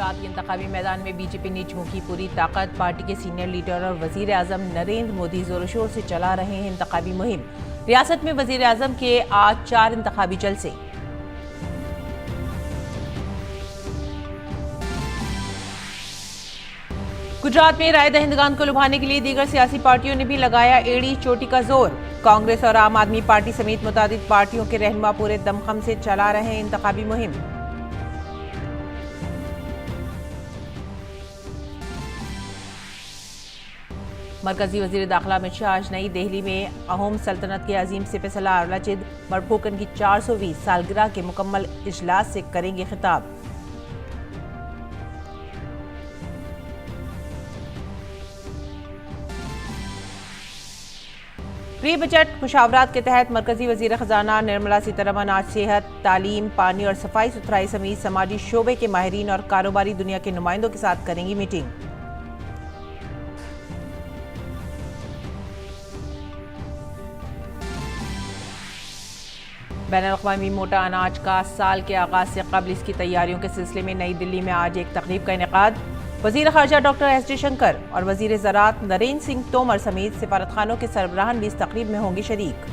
गुजरात के इंतखाबी मैदान में बीजेपी ने झोंकी पूरी ताकत। पार्टी के सीनियर लीडर और वजीर आजम नरेंद्र मोदी जोरों शोर से चला रहे हैं इंतखाबी मुहिम। रियासत में वजीर आजम के आज 4 इंतखाबी जलसे। गुजरात में राय दहिंदगान को लुभाने के लिए दीगर सियासी पार्टियों ने भी लगाया एड़ी चोटी का जोर। कांग्रेस और आम आदमी पार्टी समेत मुतादिद पार्टियों के रहनुमा पूरे दमखम से चला रहे हैं इंतखाबी मुहिम। मरकजी वजीर दाखिला अमित शाह आज नई दिल्ली में अहोम सल्तनत के अजीम सिपहसालार अरलाचिद बरफुकन की 420 सालगिरह के मुकम्मल इजलास से करेंगे खिताब। प्री बजट मुशावरात के तहत मरकजी वजीर खजाना निर्मला सीतारमण आज सेहत, तालीम, पानी और सफाई सुथराई समेत समाजी शोबे के माहिरीन और कारोबारी दुनिया के नुमाइंदों के साथ करेंगी मीटिंग। बैनुल-अक़वामी मोटा अनाज का साल के आगाज से कबल इसकी तैयारियों के सिलसिले में नई दिल्ली में आज एक तकरीब का इनेकाद। वजीर ख़ारजा डॉक्टर एस जयशंकर और वजीर ज़राअत नरेंद्र सिंह तोमर समेत सिफारतखानों के सरबराहान भी इस तकरीब में होंगे शरीक।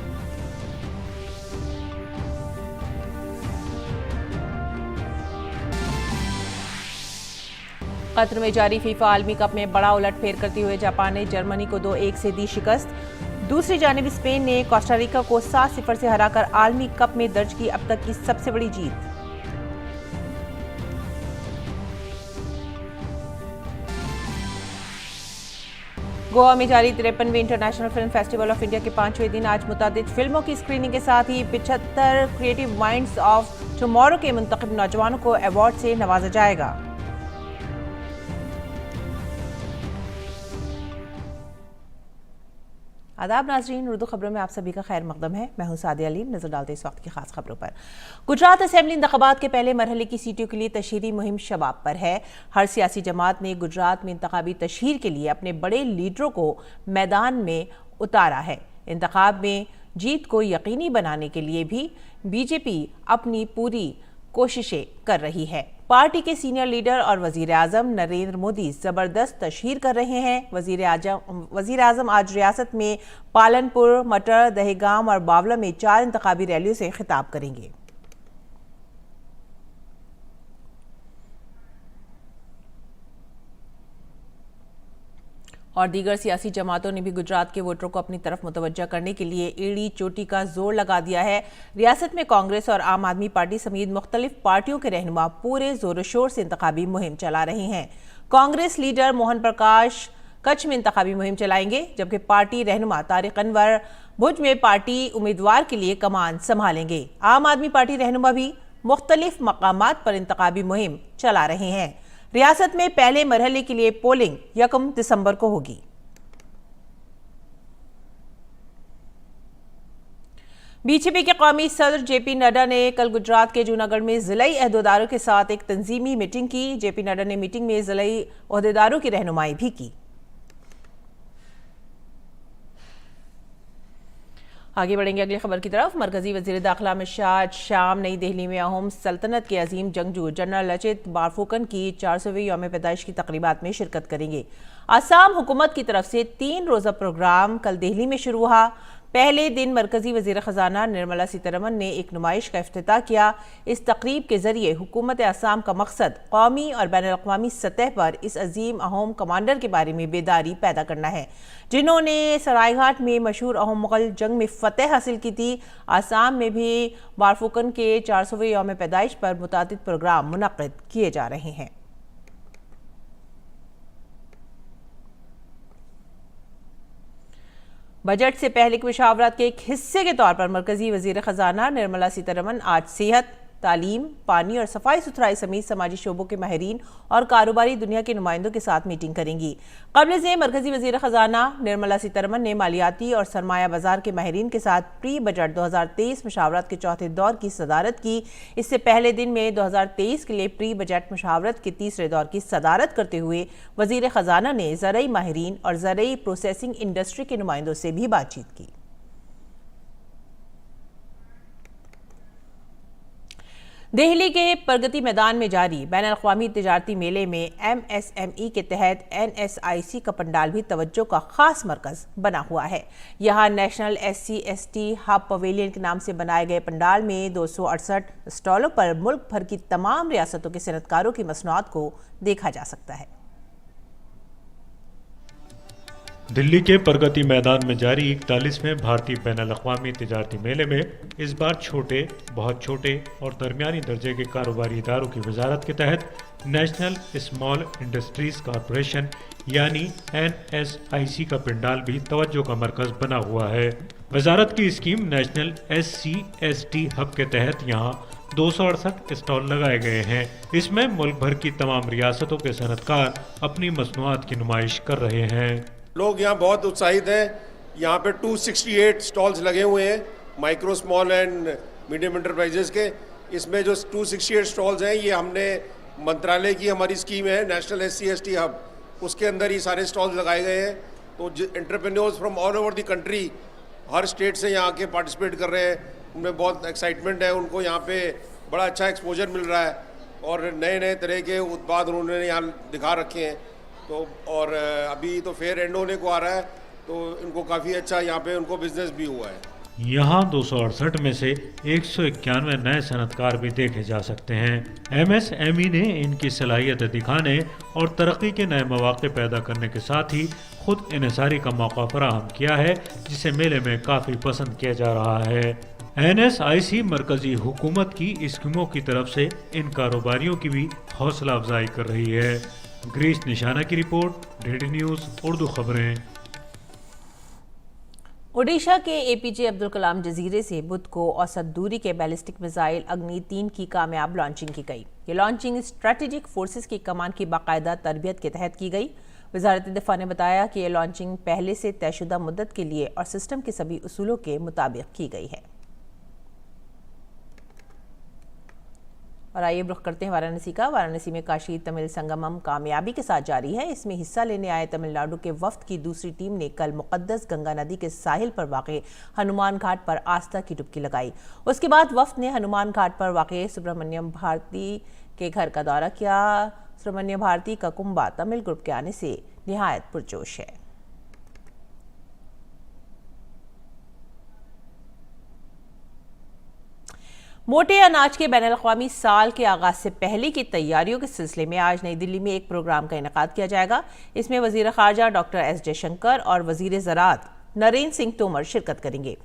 कतर में जारी फीफा आलमी कप में बड़ा उलटफेर करते हुए जापान ने जर्मनी को 2-1 से दी शिकस्त। दूसरी जानिब स्पेन ने कोस्टारिका को 7-0 से हराकर आलमी कप में दर्ज की अब तक की सबसे बड़ी जीत। गोवा में जारी 53वें international film festival of India के 5वें दिन आज मुतादिद फिल्मों की स्क्रीनिंग के साथ ही 75 क्रिएटिव माइंड्स ऑफ टुमारो के मुंतखब नौजवानों को अवार्ड से नवाजा जाएगा। आदाब नाजरीन, उर्दू खबरों में आप सभी का खैर मकदम है। मैं हूं सादिया अलीम। नजर डालते इस वक्त की खास खबरों पर। गुजरात असेंबली इंतखाबात के पहले मरहले की सीटों के लिए तशहीरी मुहिम शबाब पर है। हर सियासी जमात ने गुजरात में इंतखाबी तशहीर के लिए अपने बड़े लीडरों को मैदान में उतारा है। इंतखाब में जीत को यकीनी बनाने के लिए भी बीजेपी अपनी पूरी कोशिशें कर रही है। पार्टी के सीनियर लीडर और वजीर आजम नरेंद्र मोदी जबरदस्त तशहीर कर रहे हैं। वजीर आजम आज रियासत में पालनपुर, मटर, दहेगाम और बावला में 4 इंतखाबी रैलियों से खिताब करेंगे। और दीगर सियासी जमातों ने भी गुजरात के वोटरों को अपनी तरफ मुतवज्जा करने के लिए एड़ी चोटी का जोर लगा दिया है। रियासत में कांग्रेस और आम आदमी पार्टी समेत मुख्तलिफ पार्टियों के रहनुमा पूरे जोर शोर से इंतखाबी मुहिम चला रहे हैं। कांग्रेस लीडर मोहन प्रकाश कच्छ में इंतखाबी मुहिम चलाएंगे, जबकि पार्टी रहनुमा तारिक अनवर भुज में पार्टी उम्मीदवार के लिए कमान संभालेंगे। आम आदमी पार्टी रहनुमा भी मुख्तलिफ मकामात पर इंतखाबी मुहिम चला रहे हैं। रियासत में पहले मरहले के लिए पोलिंग 1 दिसंबर को होगी। बीजेपी के कौमी सदर जेपी नड्डा ने कल गुजरात के जूनागढ़ में जिलाई अहदेदारों के साथ एक तंजीमी मीटिंग की। जेपी नड्डा ने मीटिंग में जिलाई अहदेदारों की रहनुमाई भी की। आगे बढ़ेंगे अगली खबर की तरफ। मरकजी वजीर दाखिला अमित शाह आज शाम नई दिल्ली में अहोम सल्तनत के अजीम जंगजू जनरल लचित बरफुकन की 400वीं यौम पैदाइश की तकरीबात में शिरकत करेंगे। आसाम हुकूमत की तरफ से 3 रोज़ा प्रोग्राम कल दिल्ली में शुरू हुआ। पहले दिन मरकजी वजीर खजाना निर्मला सीतारमण ने एक नुमाइश का इफ्तिताह किया। इस तकरीब के जरिए हुकूमत आसाम का मकसद कौमी और बैनुल-अक़वामी सतह पर इस अजीम अहोम कमांडर के बारे में बेदारी पैदा करना है, जिन्होंने सरायघाट में मशहूर अहोम मुगल जंग में फतेह हासिल की थी। आसाम में भी बरफुकन के 400वें यौम पैदाइश पर मुतादिद प्रोग्राम मुनक्किद किए जा रहे हैं। बजट से पहले की मुशावरत के एक हिस्से के तौर पर मरकजी वजीर खजाना निर्मला सीतारमण आज सेहत, तालीम, पानी और सफाई सुथराई समेत समाजी शोबों के माहिरीन और कारोबारी दुनिया के नुमाइंदों के साथ मीटिंग करेंगी। कबल से मरकजी वजीर खजाना निर्मला सीतारमण ने मालियाती और सरमाया बाजार के माहिरीन के साथ प्री बजट 2023 मुशावरत के चौथे दौर की सदारत की। इससे पहले दिन में 2023 के लिए प्री बजट मुशावरत के तीसरे दौर की सदारत करते हुए वजीर खजाना ने ज़रई माहिरीन और ज़रई प्रोसेसिंग इंडस्ट्री के नुमाइंदों से भी बातचीत की। दिल्ली के प्रगति मैदान में जारी बैनुल-अक़वामी तिजारती मेले में MSME के तहत NSIC का पंडाल भी तवज्जो का खास मरकज बना हुआ है। यहाँ नेशनल SC/ST हब पवेलियन के नाम से बनाए गए पंडाल में 268 स्टॉलों पर मुल्क भर की तमाम रियासतों के सनअतकारों की मसनूआत को देखा जा सकता है। दिल्ली के प्रगति मैदान में जारी 41वें भारतीय बैनुल-अक़वामी तिजारती मेले में इस बार छोटे, बहुत छोटे और दरमियानी दर्जे के कारोबारी इदारों की वजारत के तहत नेशनल स्मॉल इंडस्ट्रीज कॉरपोरेशन यानी NSIC का पंडाल भी तवज्जो का मरकज बना हुआ है। वजारत की स्कीम नेशनल SC/ST हब के तहत यहाँ 268 स्टॉल लगाए गए हैं। इसमें मुल्क भर की तमाम रियासतों के सनअतकार अपनी मसनूआत की नुमाइश कर रहे हैं। लोग यहाँ बहुत उत्साहित हैं। यहाँ पे 268 स्टॉल्स लगे हुए हैं micro small and medium enterprises के। इसमें जो 268 स्टॉल्स हैं ये हमने मंत्रालय की हमारी स्कीम है नेशनल SC/ST हब, उसके अंदर ये सारे स्टॉल्स लगाए गए हैं। तो entrepreneurs from all over the country her state से यहाँ आके पार्टिसिपेट कर रहे हैं। उनमें बहुत एक्साइटमेंट है, उनको यहाँ पे बड़ा अच्छा एक्सपोजर मिल रहा है और नए नए तरह के उत्पाद उन्होंने यहाँ दिखा रखे हैं। तो और अभी तो फेयर एंड होने को आ रहा है तो इनको काफ़ी अच्छा यहाँ पे उनको बिजनेस भी हुआ है। यहाँ 268 में से 191 नए सनअतकार भी देखे जा सकते हैं। MSME ने इनकी सलाहियत दिखाने और तरक्की के नए मौके पैदा करने के साथ ही खुद इन्हिसारी का मौका फराहम किया है, जिसे मेले में काफ़ी पसंद किया जा रहा है। NSIC मरकजी हुकूमत की स्कीमों की तरफ से इन कारोबारियों की भी हौसला अफजाई कर रही है। ग्रीश निशाना की रिपोर्ट, DD न्यूज़ उर्दू खबरें। ओडिशा के APJ अब्दुल कलाम जजीरे से बुध को औसत दूरी के बैलिस्टिक मिसाइल अग्नि 3 की कामयाब लॉन्चिंग की गई। ये लॉन्चिंग स्ट्रेटेजिक फोर्सेस की कमान की बाकायदा तरबियत के तहत की गई। वजारत दिफा ने बताया कि ये लॉन्चिंग पहले से तयशुदा मुद्दत के लिए और सिस्टम के सभी उसूलों के मुताबिक की गई है। और आइए रुख करते हैं वाराणसी का। वाराणसी में काशी तमिल संगमम कामयाबी के साथ जारी है। इसमें हिस्सा लेने आए तमिलनाडु के वफ्द की दूसरी टीम ने कल मुकद्दस गंगा नदी के साहिल पर वाक़े हनुमान घाट पर आस्था की डुबकी लगाई। उसके बाद वफ्द ने हनुमान घाट पर वाक़े सुब्रमण्यम भारती के घर का दौरा किया। सुब्रमण्यम भारती का कुंबा तमिल ग्रुप के आने से निहायत पुरजोश है। मोटे अनाज के बैनुल-अक़वामी साल के आगाज से पहले की तैयारियों के सिलसिले में आज नई दिल्ली में एक प्रोग्राम का इनेकाद किया जाएगा। इसमें वज़ीर ख़ारजा डॉक्टर S जयशंकर और वज़ीर ज़राअत नरेंद्र सिंह तोमर शिरकत करेंगे।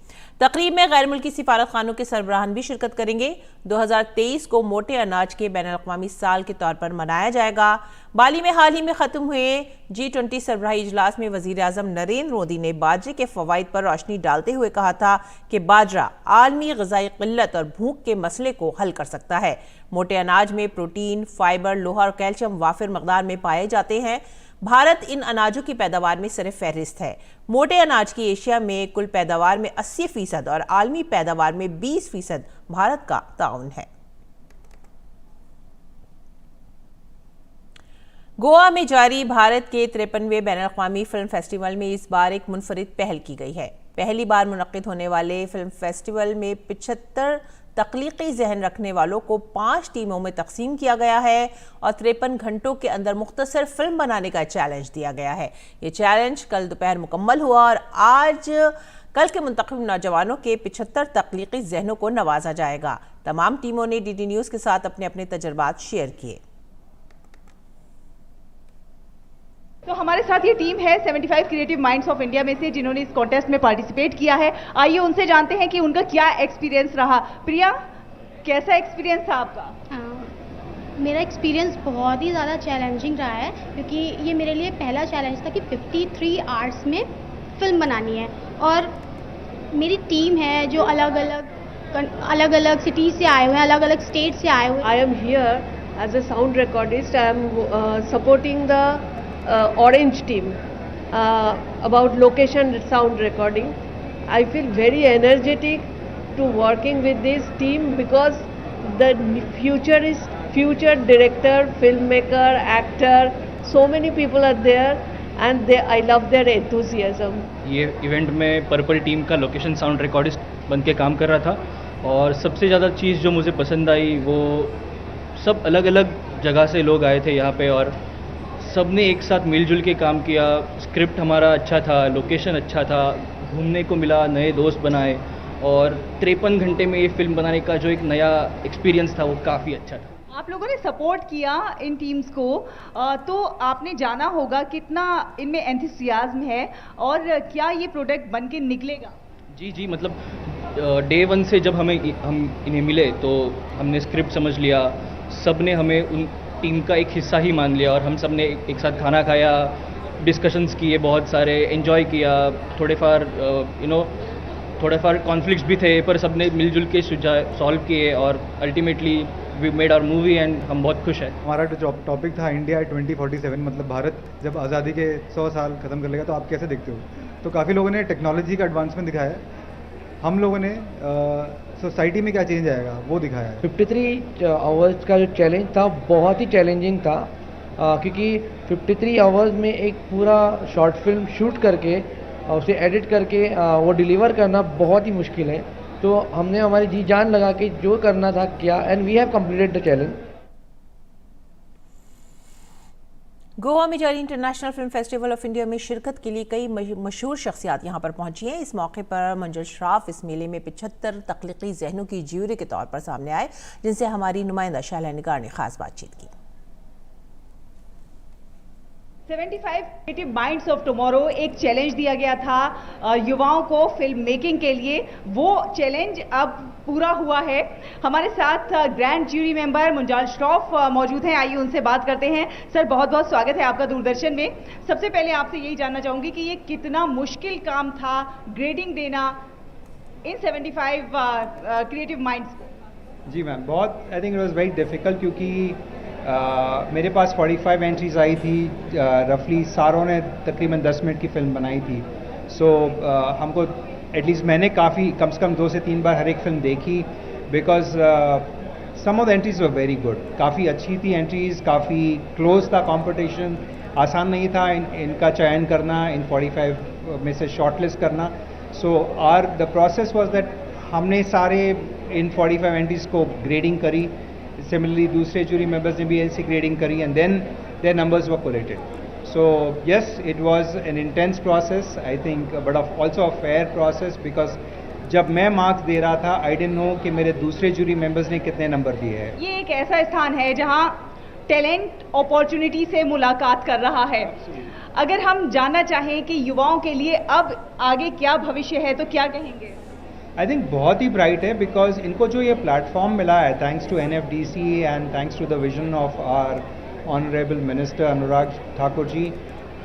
तकरीब में गैर मुल्की सिफारत खानों के सरबराहान भी शिरकत करेंगे। 2023 को मोटे अनाज के बैनुल-अक़वामी साल के तौर पर मनाया जाएगा। बाली में हाल ही में ख़त्म हुए G20 सरबराही इजलास में वज़ीर आज़म नरेंद्र मोदी ने बाजरे के फ़वाइद पर रोशनी डालते हुए कहा था कि बाजरा आलमी ग़िज़ाई क़िल्लत और भूख के मसले को हल कर सकता है। मोटे अनाज में प्रोटीन, फाइबर, लोहा और कैल्शियम वाफिर मकदार में पाए जाते हैं। भारत इन अनाजों की पैदावार में सरे फहरिस्त है। मोटे अनाज की एशिया में कुल पैदावार में 80% और आलमी पैदावार में 20% भारत का ताउन है। गोवा में जारी भारत के 53वें बैनुल-अक़वामी फिल्म फेस्टिवल में इस बार एक मुनफरिद पहल की गई है। पहली बार मुनक्किद होने वाले फिल्म फेस्टिवल में 75 तख्लीकी जहन रखने वालों को 5 टीमों में तकसीम किया गया है और 53 घंटों के अंदर मुख्तसर फिल्म बनाने का चैलेंज दिया गया है। ये चैलेंज कल दोपहर मुकम्मल हुआ और आज कल के मुंतखब नौजवानों के 75 तख्लीकी जहनों को नवाजा जाएगा। तमाम टीमों ने DD न्यूज़ के साथ अपने अपने तजर्बात शेयर किए। तो हमारे साथ ये टीम है 75 क्रिएटिव माइंड्स ऑफ इंडिया में से, जिन्होंने इस कॉन्टेस्ट में पार्टिसिपेट किया है। आइए उनसे जानते हैं कि उनका क्या एक्सपीरियंस रहा। प्रिया, कैसा एक्सपीरियंस था आपका? मेरा एक्सपीरियंस बहुत ही ज़्यादा चैलेंजिंग रहा है, क्योंकि ये मेरे लिए पहला चैलेंज था कि 53 आवर्स में फिल्म बनानी है और मेरी टीम है जो अलग अलग सिटीज़ से आए हुए हैं, अलग अलग स्टेट से आए हुए हैं। I am here as a sound recordist. I am supporting the Orange team about location sound recording. I feel very energetic to working with this team because the future director, filmmaker, actor, so many people are there and I love their enthusiasm. ये event में purple team का location sound recordist बन के काम कर रहा था और सबसे ज़्यादा चीज़ जो मुझे पसंद आई वो सब अलग अलग जगह से लोग आए थे यहाँ पे और सब ने एक साथ मिलजुल के काम किया। स्क्रिप्ट हमारा अच्छा था, लोकेशन अच्छा था, घूमने को मिला, नए दोस्त बनाए और 53 घंटे में ये फिल्म बनाने का जो एक नया एक्सपीरियंस था वो काफ़ी अच्छा था। आप लोगों ने सपोर्ट किया इन टीम्स को, तो आपने जाना होगा कितना इनमें एंथुसियाज्म है और क्या ये प्रोडक्ट बन के निकलेगा? जी मतलब डे वन से जब हम इन्हें मिले तो हमने स्क्रिप्ट समझ लिया, सब ने हमें उन टीम का एक हिस्सा ही मान लिया और हम सब ने एक साथ खाना खाया, डिस्कशंस किए, बहुत सारे एंजॉय किया, थोड़े फार कॉन्फ्लिक्ट्स भी थे पर सब ने मिलजुल के सॉल्व किए और ultimately we made our movie and हम बहुत खुश हैं। हमारा जो टॉपिक था इंडिया 2047, मतलब भारत जब आज़ादी के 100 साल ख़त्म कर लेगा तो आप कैसे देखते हो। तो काफ़ी लोगों ने टेक्नोलॉजी का एडवांसमेंट दिखाया है, हम लोगों ने सोसाइटी में क्या चेंज आएगा वो दिखाया है। 53 आवर्स का जो चैलेंज था बहुत ही चैलेंजिंग था, क्योंकि 53 आवर्स में एक पूरा शॉर्ट फिल्म शूट करके उसे एडिट करके वो डिलीवर करना बहुत ही मुश्किल है। तो हमने हमारी जी जान लगा के जो करना था किया and we have completed the challenge. Goa में जारी international film festival of India में शिरकत के लिए कई मशहूर शख्सियात यहां पर पहुंची हैं। इस मौके पर मंजुल श्राफ इस मेले में 75 तख्लीकी जहनों की ज्यूरी के तौर पर सामने आए, जिनसे हमारी नुमाइंदा शाइला निगार ने खास बातचीत की। 75 क्रिएटिव माइंड्स ऑफ टुमारो एक चैलेंज दिया गया था युवाओं को फिल्म मेकिंग के लिए, वो चैलेंज अब पूरा हुआ है। हमारे साथ ग्रैंड ज्यूरी मेंबर मंजुल श्राफ मौजूद हैं, आइए उनसे बात करते हैं। सर बहुत बहुत स्वागत है आपका दूरदर्शन में। सबसे पहले आपसे यही जानना चाहूंगी कि ये कितना मुश्किल काम था ग्रेडिंग देना इन 75 क्रिएटिव माइंड्स को? जी मैम, बहुत I think it was very difficult क्योंकि मेरे पास 45 एंट्रीज आई थी, रफली सारों ने तकरीबन 10 मिनट की फिल्म बनाई थी। सो हमको एटलीस्ट मैंने काफ़ी कम से कम 2 से 3 बार हर एक फिल्म देखी, because some of the entries were very good, काफ़ी अच्छी थी एंट्रीज, काफ़ी क्लोज था कंपटीशन, आसान नहीं था इनका चयन करना, इन 45 में से शॉर्टलिस्ट करना। So the process was that हमने सारे इन 45 एंट्रीज को ग्रेडिंग करी, सिमिलरली दूसरे जूरी मेंबर्स ने भी ऐसी ग्रेडिंग करी and then their numbers were collated. So yes, it was an intense process I think, but also a fair process, because जब मैं मार्क्स दे रहा था आई डिडंट नो कि मेरे दूसरे जूरी मेंबर्स ने कितने नंबर दिए हैं। ये एक ऐसा स्थान है जहां टैलेंट अपॉर्चुनिटी से मुलाकात कर रहा है। अगर हम जानना चाहें कि युवाओं के लिए अब आगे क्या भविष्य है तो क्या कहेंगे? आई थिंक बहुत ही ब्राइट है, बिकॉज इनको जो ये प्लेटफॉर्म मिला है thanks to NFDC and thanks to the vision of our honourable minister Anurag Thakur ji,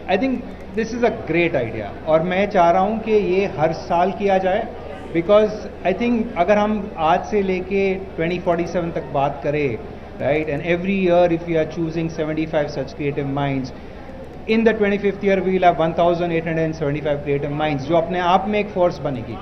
I think this is a great idea और मैं चाह रहा हूँ कि ये हर साल किया जाए, बिकॉज आई थिंक अगर हम आज से लेके 2047 तक बात करें, right, and every year if you are choosing 75 such creative minds, in the 25th year we will have 1875 creative minds, जो अपने आप में एक फोर्स बनेगी,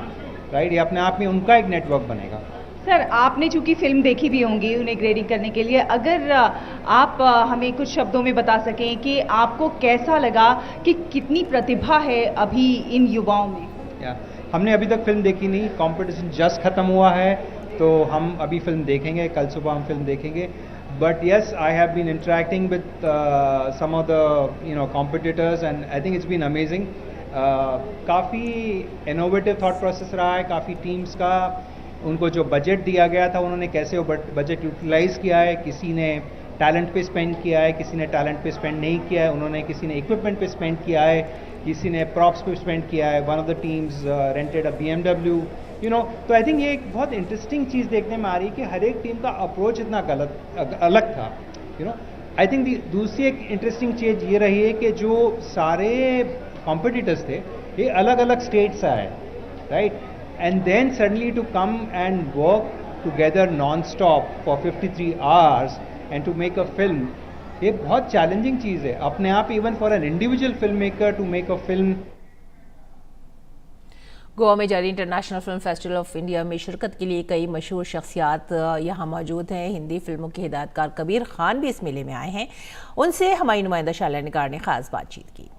राइट, ये अपने आप में उनका एक नेटवर्क बनेगा। सर आपने चूंकि फिल्म देखी भी होंगी उन्हें ग्रेडिंग करने के लिए, अगर आप हमें कुछ शब्दों में बता सकें कि आपको कैसा लगा कि कितनी प्रतिभा है अभी इन युवाओं में? हमने अभी तक फिल्म देखी नहीं, कंपटीशन जस्ट खत्म हुआ है तो हम अभी फिल्म देखेंगे, कल सुबह हम फिल्म देखेंगे। But yes, I have been interacting with some of the competitors and I think it's been amazing. काफ़ी इनोवेटिव थॉट प्रोसेस रहा है, काफ़ी टीम्स का, उनको जो बजट दिया गया था उन्होंने कैसे वो बजट यूटिलाइज़ किया है, किसी ने टैलेंट पे स्पेंड किया है, किसी ने टैलेंट पे स्पेंड नहीं किया है, उन्होंने किसी ने इक्विपमेंट पे स्पेंड किया है, किसी ने प्रॉप्स पे स्पेंड किया है, one of the teams rented a BMW, you know. तो आई थिंक ये एक बहुत इंटरेस्टिंग चीज़ देखने में आ रही है कि हर एक टीम का अप्रोच इतना अलग था, यू नो। आई थिंक दूसरी एक इंटरेस्टिंग चीज़ ये रही है कि जो सारे कॉम्पिटिटर्स थे ये अलग अलग स्टेट से आए, right, and then suddenly to come and work together non stop for 53 hours and to make a film, ये बहुत चैलेंजिंग चीज़ है अपने आप, even for an individual film maker to make a film. Goa में जारी international film festival of India में शिरकत के लिए कई मशहूर शख्सियात यहाँ मौजूद हैं। हिंदी फिल्मों के हिदायतकार कबीर खान भी इस मेले में आए हैं, उनसे हमारी नुमाइंदा शाइला निगार ने खास बातचीत की।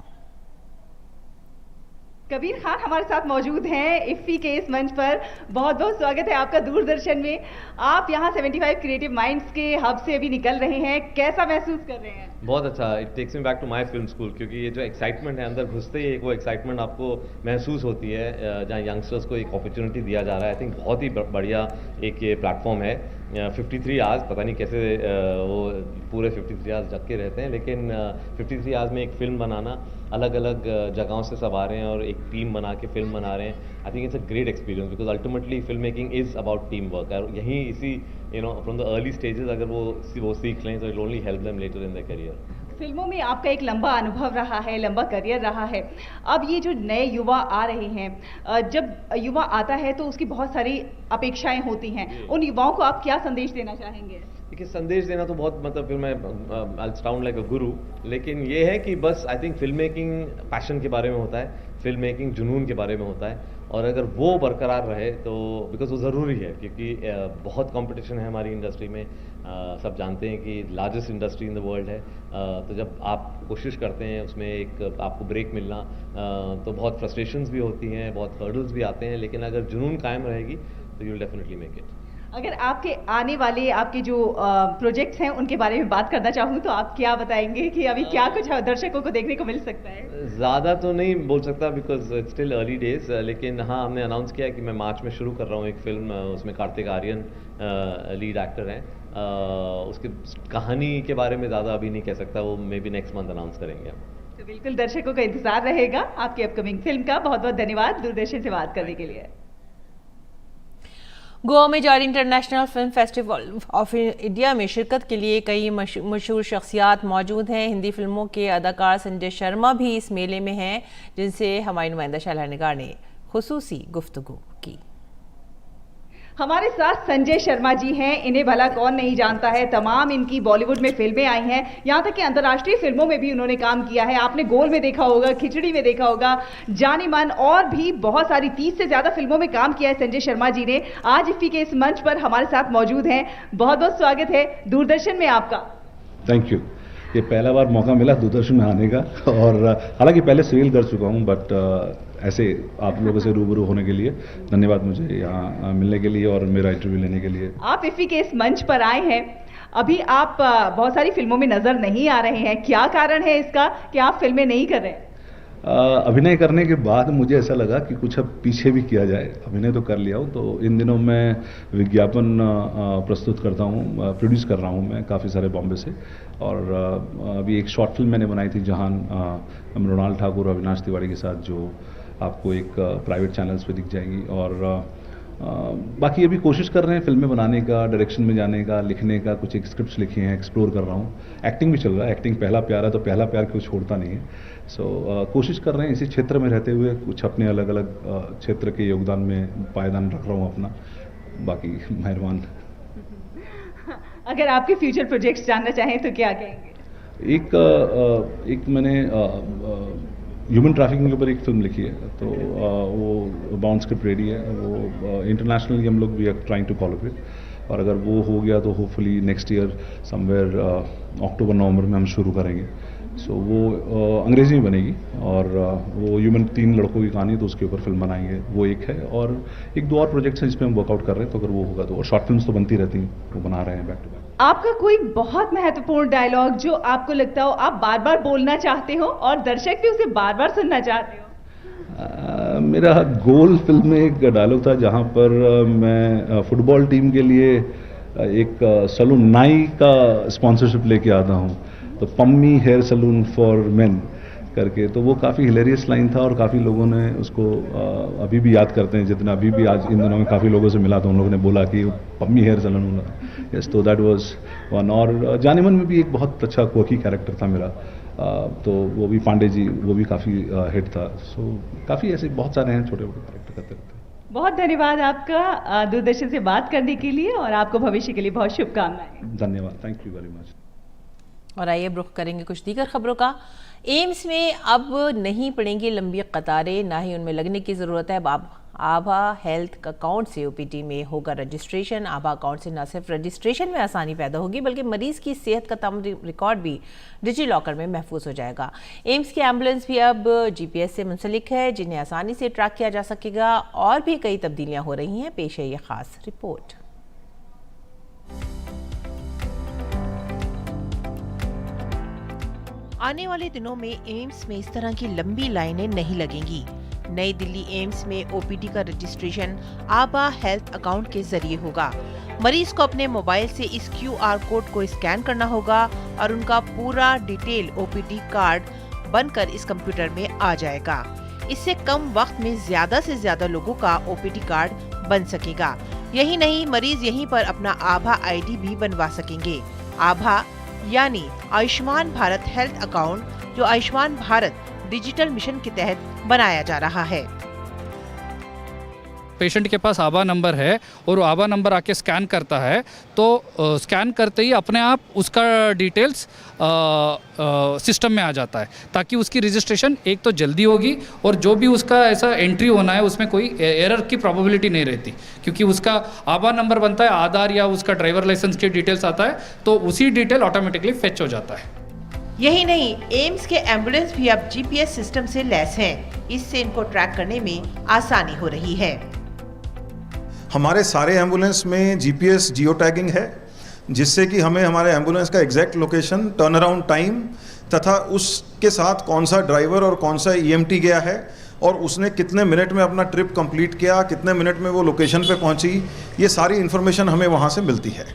कबीर खान हमारे साथ मौजूद हैं इफ्फी के इस मंच पर। बहुत बहुत स्वागत है आपका दूरदर्शन में। आप यहाँ 75 क्रिएटिव माइंड्स के हब से अभी निकल रहे हैं, कैसा महसूस कर रहे हैं? बहुत अच्छा। It takes me back to my film school, क्योंकि ये जो एक्साइटमेंट है अंदर घुसते ही वो एक्साइटमेंट आपको महसूस होती है, जहाँ यंगस्टर्स को एक अपॉर्चुनिटी दिया जा रहा है। आई थिंक बहुत ही बढ़िया एक ये प्लेटफॉर्म है। 53 आवर्स, पता नहीं कैसे वो पूरे 53 आवर्स जग के रहते हैं, लेकिन 53 आवर्स में एक फ़िल्म बनाना, अलग अलग जगहों से सब आ रहे हैं और एक टीम बना के फिल्म बना रहे हैं। आई think it's a great experience, because ultimately film making is about team work. और यहीं इसी फ्रॉम द अर्ली स्टेजेस अगर वो सीख लें तो it only help them later in their career. फिल्मों में आपका एक लंबा अनुभव रहा है, लंबा करियर रहा है। अब ये जो नए युवा आ रहे हैं, जब युवा आता है तो उसकी बहुत सारी अपेक्षाएं होती हैं, उन युवाओं को आप क्या संदेश देना चाहेंगे? देखिए, संदेश देना तो बहुत, मतलब फिर मैं आई साउंड लाइक अ गुरु, लेकिन ये है कि बस I think film making passion के बारे में होता है, फिल्म मेकिंग जुनून के बारे में होता है, और अगर वो बरकरार रहे तो बिकॉज वो ज़रूरी है, क्योंकि बहुत कंपटीशन है हमारी इंडस्ट्री में। सब जानते हैं कि largest industry in the world है। तो जब आप कोशिश करते हैं उसमें एक आपको ब्रेक मिलना, तो बहुत फ्रस्ट्रेशंस भी होती हैं, बहुत हर्डल्स भी आते हैं, लेकिन अगर जुनून कायम रहेगी तो you will definitely make it. अगर आपके आने वाले आपके जो प्रोजेक्ट्स हैं उनके बारे में बात करना चाहूँ तो आप क्या बताएंगे कि अभी क्या कुछ दर्शकों को देखने को मिल सकता है? ज़्यादा तो नहीं बोल सकता because it's still early days, लेकिन हाँ, हमने अनाउंस किया कि मैं मार्च में शुरू कर रहा हूँ एक फिल्म, उसमें कार्तिक आर्यन लीड एक्टर हैं। उसकी कहानी के बारे में ज़्यादा अभी नहीं कह सकता, वो may be next month announce करेंगे हम। तो बिल्कुल दर्शकों का इंतजार रहेगा आपकी अपकमिंग फिल्म का। बहुत बहुत धन्यवाद दूरदर्शन से बात करने के लिए। गोवा में जारी international film festival of India में शिरकत के लिए कई मशहूर शख्सियात मौजूद हैं। हिंदी फिल्मों के अदाकार संजय शर्मा भी इस मेले में हैं, जिनसे हमारी नुमाइंदा शैला निगार ने खुसूसी गुफ्तगू की। हमारे साथ संजय शर्मा जी हैं। इन्हें भला कौन नहीं जानता है, तमाम इनकी बॉलीवुड में फिल्में आई हैं, यहाँ तक कि अंतर्राष्ट्रीय फिल्मों में भी उन्होंने काम किया है। आपने गोल में देखा होगा, खिचड़ी में देखा होगा, जानी मन, और भी बहुत सारी 30 से ज्यादा फिल्मों में काम किया है संजय शर्मा जी ने। आज इफ्फी के इस मंच पर हमारे साथ मौजूद हैं। बहुत बहुत स्वागत है दूरदर्शन में आपका। Thank you. ये पहला बार मौका मिला दूरदर्शन में आने का, और हालांकि पहले सीरियल कर चुका हूँ, बट ऐसे आप लोगों से रूबरू होने के लिए धन्यवाद मुझे यहाँ मिलने के लिए और मेरा इंटरव्यू लेने के लिए। आप इफ्फी के इस मंच पर आए हैं, अभी आप बहुत सारी फिल्मों में नजर नहीं आ रहे हैं, क्या कारण है इसका कि आप फिल्में नहीं कर रहे हैं? अभिनय करने के बाद मुझे ऐसा लगा कि कुछ अब पीछे भी किया जाए। अभिनय तो कर लिया हूँ, तो इन दिनों मैं विज्ञापन प्रस्तुत करता हूँ, प्रोड्यूस कर रहा हूँ मैं काफ़ी सारे बॉम्बे से। और अभी एक शॉर्ट फिल्म मैंने बनाई थी जहान, मृणाल ठाकुर और अविनाश तिवारी के साथ, जो आपको एक प्राइवेट चैनल्स पे दिख जाएंगी। और बाकी अभी कोशिश कर रहे हैं फिल्में बनाने का, डायरेक्शन में जाने का, लिखने का, कुछ एक स्क्रिप्ट्स लिखी हैं, एक्सप्लोर कर रहा हूँ। एक्टिंग भी चल रहा है, एक्टिंग पहला प्यार है तो पहला प्यार कोई छोड़ता नहीं है। सो कोशिश कर रहे हैं इसी क्षेत्र में रहते हुए कुछ अपने अलग अलग क्षेत्र के योगदान में पायदान रख रहा हूँ अपना। बाकी मेहरबान। अगर आपके फ्यूचर प्रोजेक्ट्स जानना चाहें तो क्या कहेंगे? एक मैंने ह्यूमन ट्रैफिकिंग के ऊपर एक फिल्म लिखी है, तो वो बाउंड स्क्रिप्ट रेडी है। वो इंटरनेशनली हम लोग we are trying to follow it, और अगर वो हो गया तो hopefully next year somewhere October November में हम शुरू करेंगे। सो वो अंग्रेजी में बनेगी, और वो ह्यूमन 3 लड़कों की कहानी, तो उसके ऊपर फिल्म बनाएंगे। वो एक है, और एक 2 और प्रोजेक्ट्स हैं जिसमें हम वर्कआउट कर रहे हैं, तो अगर वो होगा तो। और शॉर्ट फिल्म्स तो बनती रहती हैं, वो बना रहे हैं बैक टू बैक। आपका कोई बहुत महत्वपूर्ण डायलॉग जो आपको लगता हो आप बार बार बोलना चाहते हो और दर्शक भी उसे बार बार सुनना चाहते हो? मेरा गोल फिल्म में एक डायलॉग था जहां पर मैं फुटबॉल टीम के लिए एक सलून नाई का स्पॉन्सरशिप लेके आता हूं, तो Pammi hair salon for men करके। तो वो काफ़ी हिलेरियस लाइन था, और काफ़ी लोगों ने उसको अभी भी याद करते हैं। जितना अभी भी आज इन दिनों में काफ़ी लोगों से मिला तो उन लोगों ने बोला कि पम्मी हेयर सलून होना। यस, तो दैट वाज वन। और जानेमन में भी एक बहुत अच्छा कोकी कैरेक्टर था मेरा, तो वो भी पांडे जी, वो भी काफ़ी हिट था। सो काफ़ी ऐसे बहुत सारे हैं छोटे मोटे कैरेक्टर करते रहते हैं। बहुत धन्यवाद आपका दूरदर्शन से बात करने के लिए, और आपको भविष्य के लिए बहुत शुभकामनाएं। धन्यवाद, थैंक यू वेरी मच। और आइए रुख करेंगे कुछ दीगर खबरों का। एम्स में अब नहीं पड़ेंगी लंबी कतारें, ना ही उनमें लगने की ज़रूरत है। अब आभा हेल्थ अकाउंट से ओपीडी में होगा रजिस्ट्रेशन। आभा अकाउंट से न सिर्फ रजिस्ट्रेशन में आसानी पैदा होगी बल्कि मरीज की सेहत का तमाम रिकॉर्ड भी डिजी लॉकर में महफूज हो जाएगा। एम्स की एम्बुलेंस भी अब जीपीएस से मुंसलिक है, जिन्हें आसानी से ट्रैक किया जा सकेगा। और भी कई तब्दीलियां हो रही हैं। पेश है ये खास रिपोर्ट। आने वाले दिनों में एम्स में इस तरह की लंबी लाइनें नहीं लगेंगी। नई दिल्ली एम्स में ओपीडी का रजिस्ट्रेशन आभा हेल्थ अकाउंट के जरिए होगा। मरीज को अपने मोबाइल से इस क्यूआर कोड को स्कैन करना होगा और उनका पूरा डिटेल ओपीडी कार्ड बनकर इस कंप्यूटर में आ जाएगा। इससे कम वक्त में ज्यादा से ज्यादा लोगों का ओपीडी कार्ड बन सकेगा। यही नहीं, मरीज यहीं पर अपना आभा आईडी भी बनवा सकेंगे। आभा यानी आयुष्मान भारत हेल्थ अकाउंट, जो आयुष्मान भारत डिजिटल मिशन के तहत बनाया जा रहा है। पेशेंट के पास आभा नंबर है और वो आभा नंबर आके स्कैन करता है, तो स्कैन करते ही अपने आप उसका डिटेल्स सिस्टम में आ जाता है, ताकि उसकी रजिस्ट्रेशन एक तो जल्दी होगी और जो भी उसका ऐसा एंट्री होना है उसमें कोई एरर की प्रोबेबिलिटी नहीं रहती, क्योंकि उसका आभा नंबर बनता है, आधार या उसका ड्राइवर लाइसेंस की डिटेल्स आता है, तो उसी डिटेल ऑटोमेटिकली फेच हो जाता है। यही नहीं, एम्स के एम्बुलेंस भी अब जीपीएस सिस्टम से लैस हैं। इससे इनको ट्रैक करने में आसानी हो रही है। हमारे सारे एम्बुलेंस में जीपीएस जियो टैगिंग है, जिससे कि हमें हमारे एम्बुलेंस का exact location, turn around time तथा उसके साथ कौन सा ड्राइवर और कौन सा ईएमटी गया है और उसने कितने मिनट में अपना ट्रिप कंप्लीट किया, कितने मिनट में वो लोकेशन पे पहुंची, ये सारी इन्फॉर्मेशन हमें वहां से मिलती है।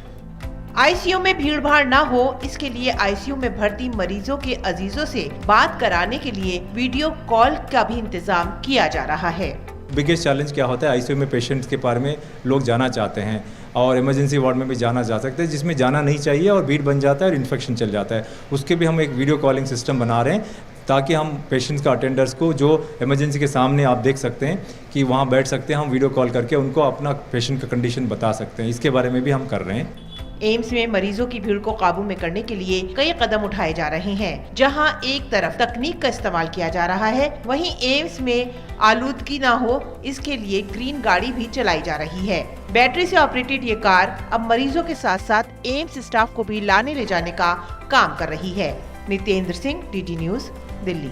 आईसीयू में भीड़ भाड़ ना हो, इसके लिए आईसीयू में भर्ती मरीजों के अजीजों से बात कराने के लिए वीडियो कॉल का भी इंतजाम किया जा रहा है। बिगेस्ट चैलेंज क्या होता है, आईसीयू में पेशेंट्स के बारे में लोग जाना चाहते हैं और इमरजेंसी वार्ड में भी जाना जा सकते हैं, जिसमें जाना नहीं चाहिए और भीड़ बन जाता है और इन्फेक्शन चल जाता है। उसके भी हम एक वीडियो कॉलिंग सिस्टम बना रहे हैं, ताकि हम पेशेंट्स का अटेंडर्स को, जो इमरजेंसी के सामने आप देख सकते हैं कि वहाँ बैठ सकते हैं, हम वीडियो कॉल करके उनको अपना पेशेंट का कंडीशन बता सकते हैं। इसके बारे में भी हम कर रहे हैं। एम्स में मरीजों की भीड़ को काबू में करने के लिए कई कदम उठाए जा रहे हैं। जहां एक तरफ तकनीक का इस्तेमाल किया जा रहा है, वहीं एम्स में आलूदगी ना हो, इसके लिए ग्रीन गाड़ी भी चलाई जा रही है। बैटरी से ऑपरेटेड ये कार अब मरीजों के साथ साथ एम्स स्टाफ को भी लाने ले जाने का काम कर रही है। Nitendra Singh, DD news, Delhi.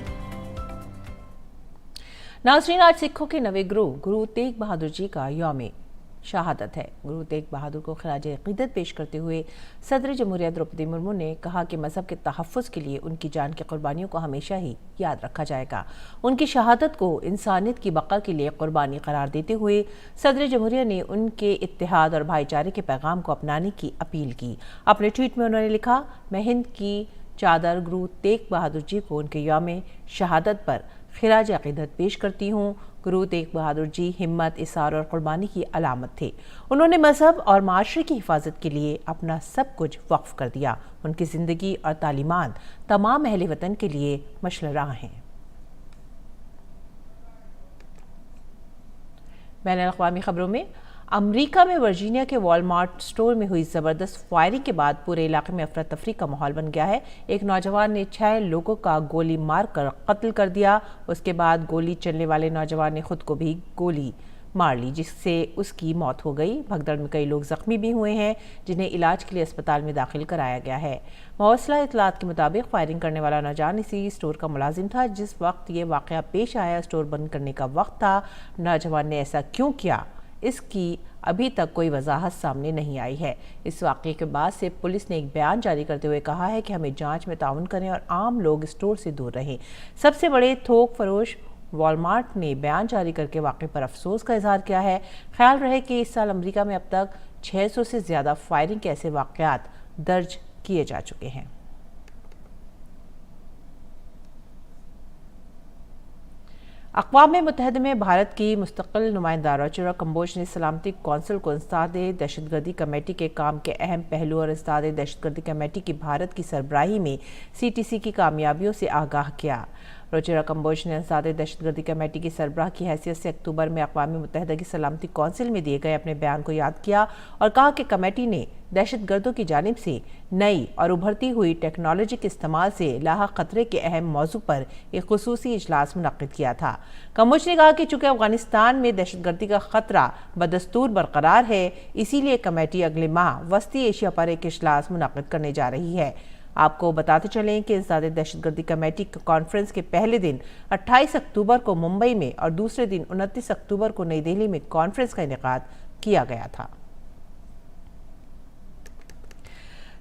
नाज़रीन, आज सिखों के नवे गुरु तेग बहादुर जी का यौम शहादत है। गुरु तेग बहादुर को खराज अक़ीदत पेश करते हुए सदर जमहूरियत द्रौपदी मुर्मू ने कहा कि मजहब के तहफ़्फ़ुज़ के लिए उनकी जान की कुर्बानियों को हमेशा ही याद रखा जाएगा। उनकी शहादत को इंसानियत की बका के लिए कुर्बानी करार देते हुए सदर जमहूरिया ने उनके इत्तेहाद और भाईचारे के पैगाम को अपनाने की अपील की। अपने ट्वीट में उन्होंने लिखा, मैं हिंद की चादर गुरु तेग बहादुर जी को उनके यौम शहादत पर खिराज अक़ीदत पेश करती हूँ। गुरु तेग बहादुर जी हिम्मत, इसार और कुर्बानी की अलामत थे। उन्होंने मजहब और माशरे की हिफाजत के लिए अपना सब कुछ वक्फ कर दिया। उनकी ज़िंदगी और तालीमात तमाम अहले वतन के लिए मशअल राह हैं। बैनुल-अक़वामी खबरों में, अमरीका में वर्जीनिया के वॉलमार्ट स्टोर में हुई ज़बरदस्त फायरिंग के बाद पूरे इलाके में अफरा तफरी का माहौल बन गया है। एक नौजवान ने 6 लोगों का गोली मारकर कत्ल कर दिया। उसके बाद गोली चलने वाले नौजवान ने खुद को भी गोली मार ली, जिससे उसकी मौत हो गई। भगदड़ में कई लोग जख्मी भी हुए हैं, जिन्हें इलाज के लिए अस्पताल में दाखिल कराया गया है। मौसला इतलात के मुताबिक फायरिंग करने वाला नौजवान इसी स्टोर का मुलाजिम था। जिस वक्त ये वाक़या पेश आया, स्टोर बंद करने का वक्त था। नौजवान ने ऐसा क्यों किया, इसकी अभी तक कोई वजाहत सामने नहीं आई है। इस वाक़े के बाद से पुलिस ने एक बयान जारी करते हुए कहा है कि हमें जांच में ताउन करें और आम लोग स्टोर से दूर रहें। सबसे बड़े थोक फरोश वॉलमार्ट ने बयान जारी करके वाक़े पर अफसोस का इजहार किया है। ख्याल रहे कि इस साल अमेरिका में अब तक 600 से ज़्यादा फायरिंग के ऐसे वाक़यात दर्ज किए जा चुके हैं। अक़वाम मुत्तहिदा में भारत की मुस्तक़िल नुमाइंदा रोचरा कम्बोज ने सलामती कौंसिल को इंसदाद दहशतगर्दी कमेटी के काम के अहम पहलू और इंसदाद दहशतगर्दी कमेटी की भारत की सरबराही में CTC की कामयाबियों से आगाह किया। रोचेरा कंबोज ने अंसार दहशतगर्दी कमेटी की सरबराह की हैसियत से अक्टूबर में अक़वाम मुत्तहिदा की सलामती कौंसिल में दिए गए अपने बयान को याद किया और कहा कि कमेटी ने दहशतगर्दों की जानिब से नई और उभरती हुई टेक्नोलॉजी के इस्तेमाल से लाहक खतरे के अहम मौजू पर एक खुसूसी इजलास मुनक्किद किया था। कंबोज ने कहा कि चूंकि अफगानिस्तान में दहशतगर्दी का खतरा बदस्तूर बरकरार है, इसीलिए कमेटी अगले माह वस्ती एशिया पर एक इजलास मुनक्किद करने जा रही है। आपको बताते चलें कि इंसदाद दहशतगर्दी कमेटी कॉन्फ्रेंस के पहले दिन 28 अक्टूबर को मुंबई में और दूसरे दिन 29 अक्टूबर को नई दिल्ली में कॉन्फ्रेंस का इनेकाद किया गया था।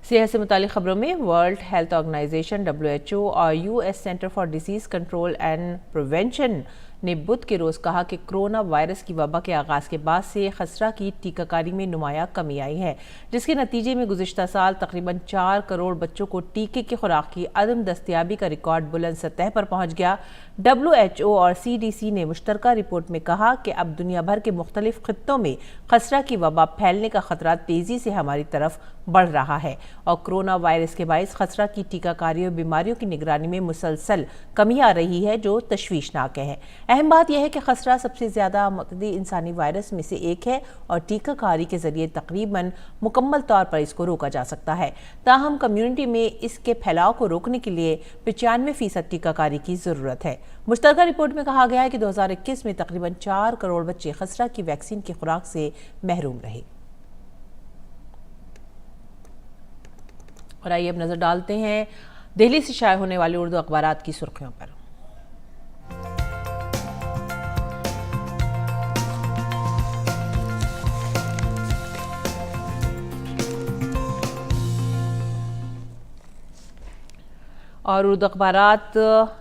सेहत से मुतालिक खबरों में वर्ल्ड हेल्थ ऑर्गेनाइजेशन WHO और US centre for disease control and prevention ने बुध के रोज़ कहा कि कोरोना वायरस की वबा के आगाज़ के बाद से खसरा की टीकाकारी में नुमायां कमी आई है, जिसके नतीजे में गुज़िश्ता साल तकरीबन 4 करोड़ बच्चों को टीके की खुराक की अदम दस्तियाबी का रिकॉर्ड बुलंद सतह पर पहुँच गया। WHO और CDC ने मुश्तरका रिपोर्ट में कहा कि अब दुनिया भर के मुख्तलिफ खित्तों में खसरा की वबा फैलने का खतरा तेज़ी से हमारी तरफ बढ़ रहा है और कोरोना वायरस के बाइस खसरा की टीकाकारी और बीमारियों की निगरानी में मुसलसल कमी आ रही है, जो तशवीशनाक है। अहम बात यह है कि खसरा सबसे ज़्यादा मुतदी इंसानी वायरस में से एक है और टीकाकारी के जरिए तकरीबन मुकम्मल तौर पर इसको रोका जा सकता है। ताहम कम्युनिटी में इसके फैलाव को रोकने के लिए 95% टीकाकारी की ज़रूरत है। मुश्तरका रिपोर्ट में कहा गया है कि 2021 में तकरीबन 4 करोड़ बच्चे खसरा की वैक्सीन की खुराक से महरूम रहे। और आइए अब नजर डालते हैं दिल्ली से शाये होने वाले उर्दू अखबारात की सुर्खियों पर। और उर्दू अखबारात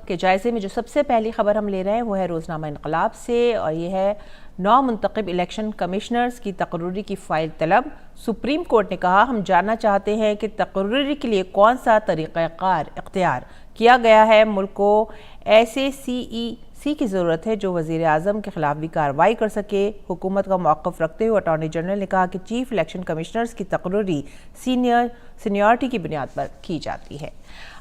के जायजे में जो सबसे पहली खबर हम ले रहे हैं वो है रोज़नामा इनकलाब से और ये है 9 मुंतखब इलेक्शन कमिश्नर्स की तकर्री की फ़ाइल तलब। सुप्रीम कोर्ट ने कहा हम जानना चाहते हैं कि तकर्री के लिए कौन सा तरीक़ाकार इख्तियार किया गया है। मुल्क को ऐसे CEC की ज़रूरत है जो वज़ीर आज़म के खिलाफ भी कार्रवाई कर सके। हुकूमत का मौक़िफ़ रखते हुए अटॉर्नी जनरल ने कहा कि चीफ इलेक्शन कमिश्नर्स की तकर्री सीनियरिटी की बुनियाद पर की जाती है।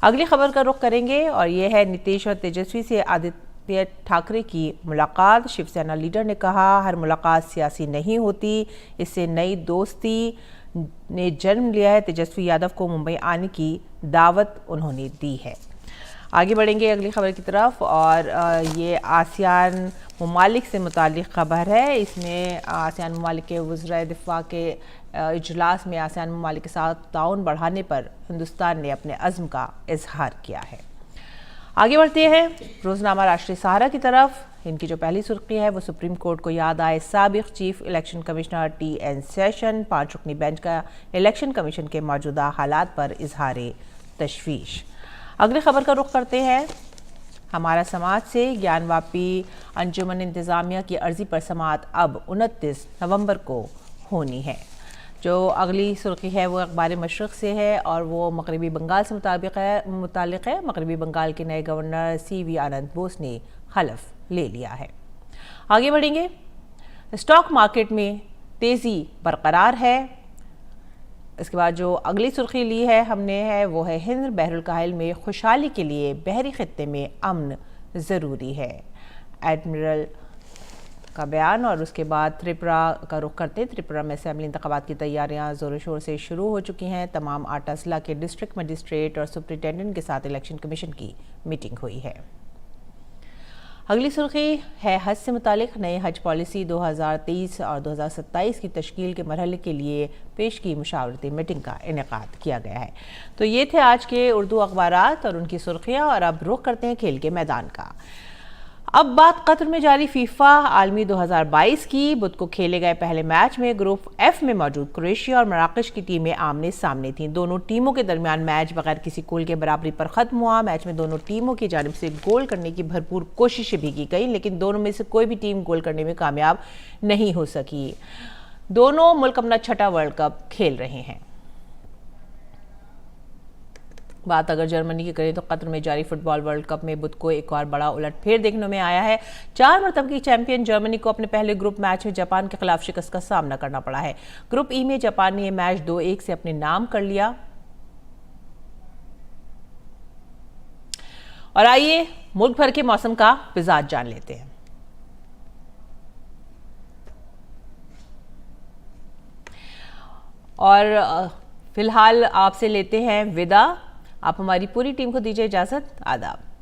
अगली खबर का रुख करेंगे और यह है नीतीश और तेजस्वी से आदित्य ठाकरे की मुलाकात। शिवसेना लीडर ने कहा हर मुलाकात सियासी नहीं होती, इससे नई दोस्ती ने जन्म लिया है। तेजस्वी यादव को मुंबई आने की दावत उन्होंने दी है। आगे बढ़ेंगे अगली खबर की तरफ और ये आसियान ममालिक से मुतालिक खबर है। इसमें आसियान ममालिक के वज़राए दिफ़ा के इजलास में आसियान ममालिक के साथ ताउन बढ़ाने पर हिंदुस्तान ने अपने अज़्म का इजहार किया है। आगे बढ़ते हैं रोज़नामा राष्ट्रीय सहारा की तरफ। इनकी जो पहली सुर्खी है वो सुप्रीम कोर्ट को याद आए साबिक़ chief election commissioner TN Seshan. 5 रुकनी बेंच का इलेक्शन कमीशन के मौजूदा हालात पर इजहार तशवीश। अगली खबर का रुख करते हैं हमारा समाज से। ज्ञानवापी अंजुमन इंतज़ामिया की अर्जी पर समाअत अब 29 नवंबर को होनी है। जो अगली सुर्खी है वो अखबार मशरक़ से है और वो मगरबी बंगाल से मुतालिक है। मगरबी बंगाल के नए गवर्नर CV आनंद बोस ने हलफ ले लिया है। आगे बढ़ेंगे। स्टॉक मार्केट में तेज़ी बरकरार है। इसके बाद जो अगली सुर्खी ली है हमने है वो है हिंद बहरुल काहिल में खुशहाली के लिए बहरी खित्ते में अमन ज़रूरी है, एडमिरल का बयान। और उसके बाद त्रिपुरा का रुख करते हैं। त्रिपुरा में असेंबली इंतखाबात की तैयारियां ज़ोर शोर से शुरू हो चुकी हैं। तमाम 8 अजला के डिस्ट्रिक्ट मजिस्ट्रेट और सुप्रिटेंडेंट के साथ इलेक्शन कमीशन की मीटिंग हुई है। अगली सुर्खी है हज से मुतालिक। नए हज पॉलिसी 2023 और 2027 की तश्कील के मरहले के लिए पेश की मुशावरती मीटिंग का इनेकाद किया गया है। तो ये थे आज के उर्दू अखबारात और उनकी सुर्खियाँ। और अब रुख करते हैं खेल के मैदान का। अब बात कतर में जारी फीफा आलमी 2022 की। बुध को खेले गए पहले मैच में ग्रुप F में मौजूद क्रोएशिया और मराकश की टीमें आमने सामने थीं। दोनों टीमों के दरमियान मैच बगैर किसी गोल के बराबरी पर ख़त्म हुआ। मैच में दोनों टीमों की जानिब से गोल करने की भरपूर कोशिशें भी की गई, लेकिन दोनों में से कोई भी टीम गोल करने में कामयाब नहीं हो सकी। दोनों मुल्क अपना 6ठा वर्ल्ड कप खेल रहे हैं। बात अगर जर्मनी की करें तो कतर में जारी फुटबॉल वर्ल्ड कप में बुध को एक और बड़ा उलटफेर देखने में आया है। 4 मरतबा की चैंपियन जर्मनी को अपने पहले ग्रुप मैच में जापान के खिलाफ शिकस्त का सामना करना पड़ा है। ग्रुप ई में जापान ने यह मैच 2-1 से अपने नाम कर लिया। और आइए मुल्क भर के मौसम का मिजाज जान लेते हैं। और फिलहाल आपसे लेते हैं विदा। आप हमारी पूरी टीम को दीजिए इजाजत। आदाब।